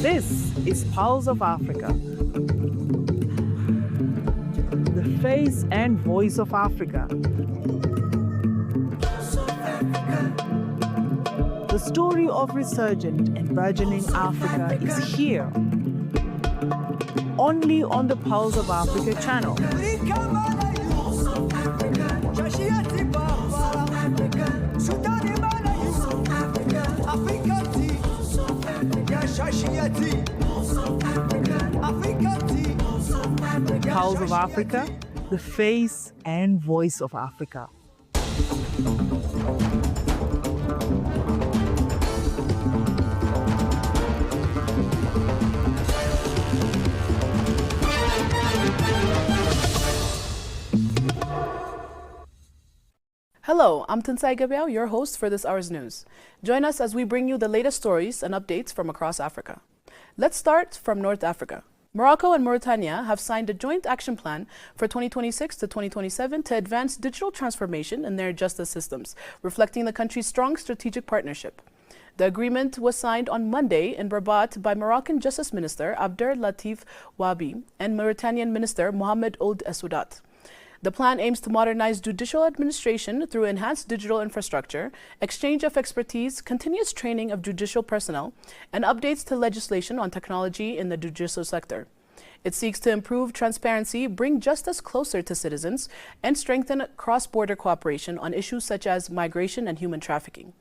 This is Pulse of Africa, the face and voice of Africa. The story of resurgent and burgeoning Africa is here, only on the Pulse of Africa channel. Pulse of Africa, the face and voice of Africa. Hello, I'm Tinsai Gabriel, your host for this hour's news. Join us as we bring you the latest stories and updates from across Africa. Let's start from North Africa. Morocco and Mauritania have signed a joint action plan for 2026 to 2027 to advance digital transformation in their justice systems, reflecting the country's strong strategic partnership. The agreement was signed on Monday in Rabat by Moroccan Justice Minister Abdel Latif Wabi and Mauritanian Minister Mohamed Ould Essoudat. The plan aims to modernize judicial administration through enhanced digital infrastructure, exchange of expertise, continuous training of judicial personnel, and updates to legislation on technology in the judicial sector. It seeks to improve transparency, bring justice closer to citizens, and strengthen cross-border cooperation on issues such as migration and human trafficking.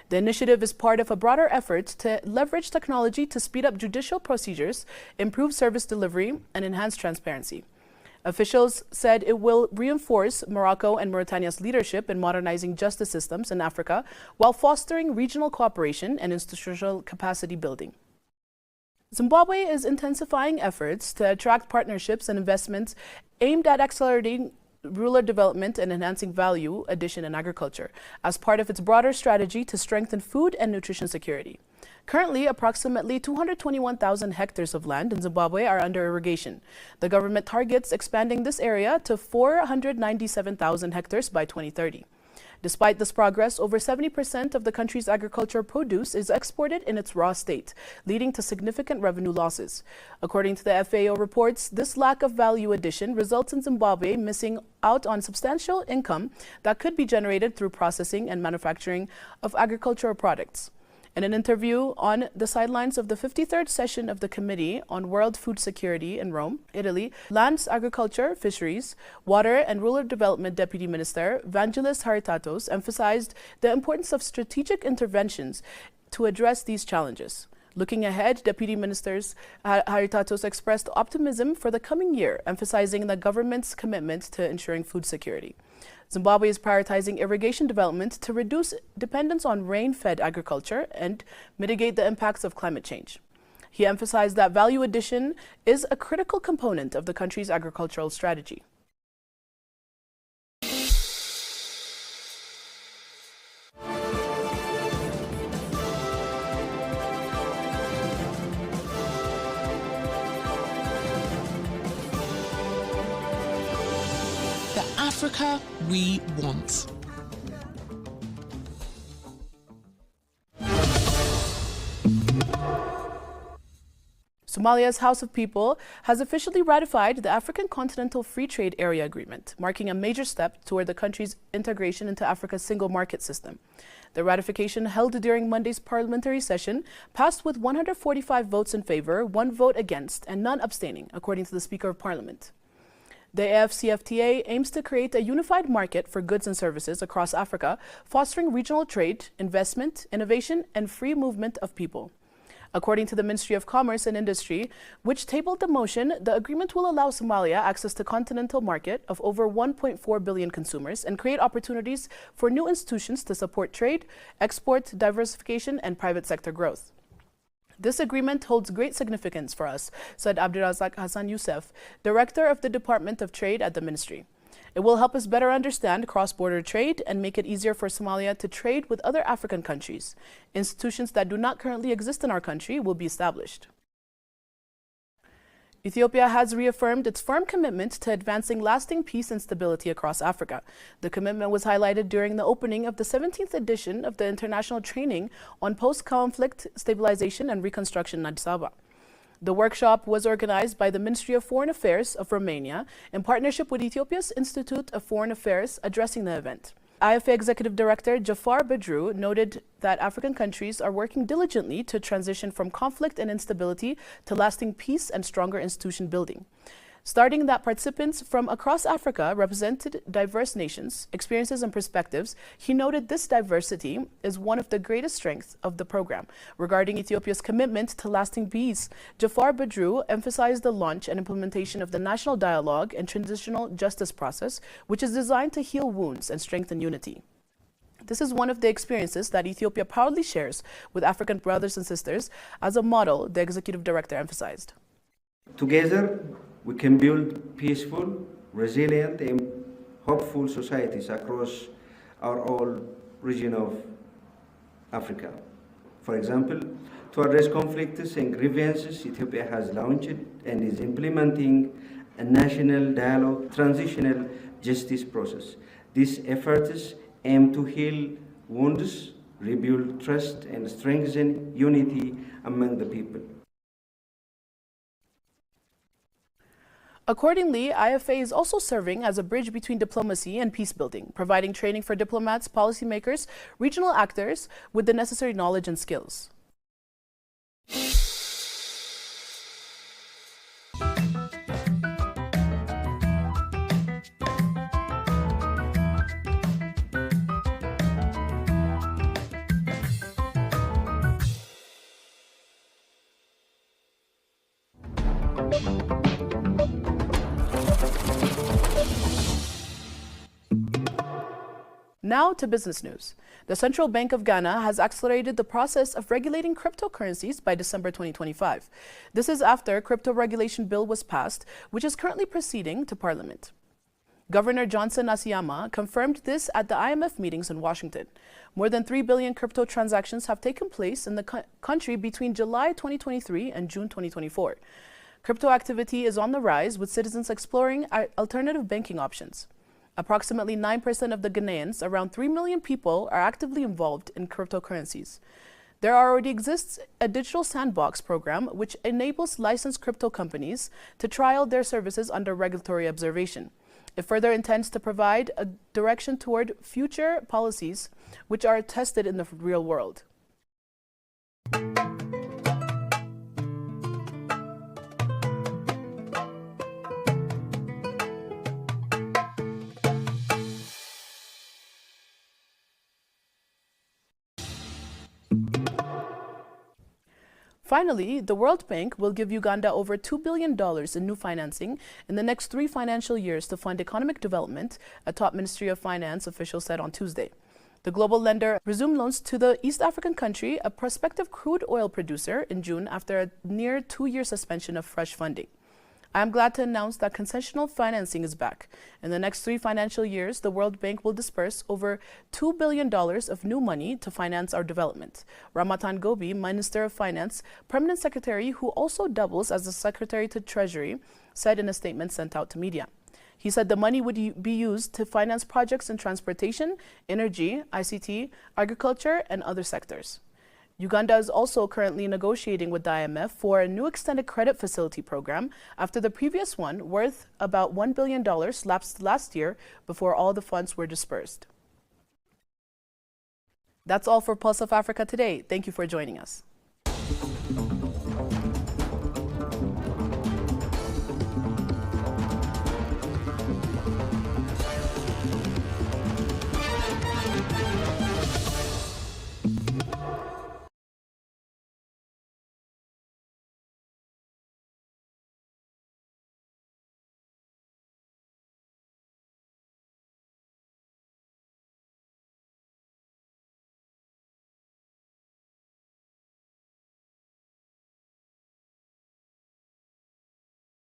The initiative is part of a broader effort to leverage technology to speed up judicial procedures, improve service delivery, and enhance transparency. Officials said it will reinforce Morocco and Mauritania's leadership in modernizing justice systems in Africa while fostering regional cooperation and institutional capacity building. Zimbabwe is intensifying efforts to attract partnerships and investments aimed at accelerating rural development and enhancing value addition in agriculture as part of its broader strategy to strengthen food and nutrition security. Currently, approximately 221,000 hectares of land in Zimbabwe are under irrigation. The government targets expanding this area to 497,000 hectares by 2030. Despite this progress, over 70% of the country's agricultural produce is exported in its raw state, leading to significant revenue losses. According to the FAO reports, this lack of value addition results in Zimbabwe missing out on substantial income that could be generated through processing and manufacturing of agricultural products. In an interview on the sidelines of the 53rd session of the Committee on World Food Security in Rome, Italy, Lands, Agriculture, Fisheries, Water and Rural Development Deputy Minister Vangelis Haritatos emphasized the importance of strategic interventions to address these challenges. Looking ahead, Deputy Ministers Haritatos expressed optimism for the coming year, emphasizing the government's commitment to ensuring food security. Zimbabwe is prioritizing irrigation development to reduce dependence on rain-fed agriculture and mitigate the impacts of climate change. He emphasized that value addition is a critical component of the country's agricultural strategy. Africa we want. Somalia's House of People has officially ratified the African Continental Free Trade Area Agreement, marking a major step toward the country's integration into Africa's single market system. The ratification, held during Monday's parliamentary session, passed with 145 votes in favor, 1 vote against, and none abstaining, according to the Speaker of Parliament. The AFCFTA aims to create a unified market for goods and services across Africa, fostering regional trade, investment, innovation, and free movement of people. According to the Ministry of Commerce and Industry, which tabled the motion, the agreement will allow Somalia access to continental market of over 1.4 billion consumers and create opportunities for new institutions to support trade, export, diversification, and private sector growth. This agreement holds great significance for us, said Abdirazak Hassan Youssef, Director of the Department of Trade at the Ministry. It will help us better understand cross-border trade and make it easier for Somalia to trade with other African countries. Institutions that do not currently exist in our country will be established. Ethiopia has reaffirmed its firm commitment to advancing lasting peace and stability across Africa. The commitment was highlighted during the opening of the 17th edition of the International Training on Post-Conflict Stabilization and Reconstruction in Addis Ababa. The workshop was organized by the Ministry of Foreign Affairs of Romania in partnership with Ethiopia's Institute of Foreign Affairs addressing the event. IFA Executive Director Jafar Badru noted that African countries are working diligently to transition from conflict and instability to lasting peace and stronger institution building. Starting that participants from across Africa represented diverse nations, experiences, and perspectives, he noted this diversity is one of the greatest strengths of the program. Regarding Ethiopia's commitment to lasting peace, Jafar Badru emphasized the launch and implementation of the National Dialogue and Transitional Justice process, which is designed to heal wounds and strengthen unity. This is one of the experiences that Ethiopia proudly shares with African brothers and sisters. As a model, the executive director emphasized. Together, we can build peaceful, resilient, and hopeful societies across our whole region of Africa. For example, to address conflicts and grievances, Ethiopia has launched and is implementing a national dialogue transitional justice process. These efforts aim to heal wounds, rebuild trust, and strengthen unity among the people. Accordingly, IFA is also serving as a bridge between diplomacy and peace building, providing training for diplomats, policymakers, regional actors with the necessary knowledge and skills. Now to business news. The Central Bank of Ghana has accelerated the process of regulating cryptocurrencies by December 2025. This is after a crypto regulation bill was passed, which is currently proceeding to Parliament. Governor Johnson Asiyama confirmed this at the IMF meetings in Washington. More than 3 billion crypto transactions have taken place in the country between July 2023 and June 2024. Crypto activity is on the rise, with citizens exploring alternative banking options. Approximately 9% of the Ghanaians, around 3 million people, are actively involved in cryptocurrencies. There already exists a digital sandbox program which enables licensed crypto companies to trial their services under regulatory observation. It further intends to provide a direction toward future policies which are tested in the real world. Finally, the World Bank will give Uganda over $2 billion in new financing in the next 3 financial years to fund economic development, a top Ministry of Finance official said on Tuesday. The global lender resumed loans to the East African country, a prospective crude oil producer, in June after a near 2-year suspension of fresh funding. I am glad to announce that concessional financing is back. In the next 3 financial years, the World Bank will disperse over $2 billion of new money to finance our development. Ramatan Gobi, Minister of Finance, Permanent Secretary, who also doubles as the Secretary to Treasury, said in a statement sent out to media. He said the money would be used to finance projects in transportation, energy, ICT, agriculture, and other sectors. Uganda is also currently negotiating with the IMF for a new extended credit facility program after the previous one, worth about $1 billion, lapsed last year before all the funds were dispersed. That's all for Pulse of Africa today. Thank you for joining us.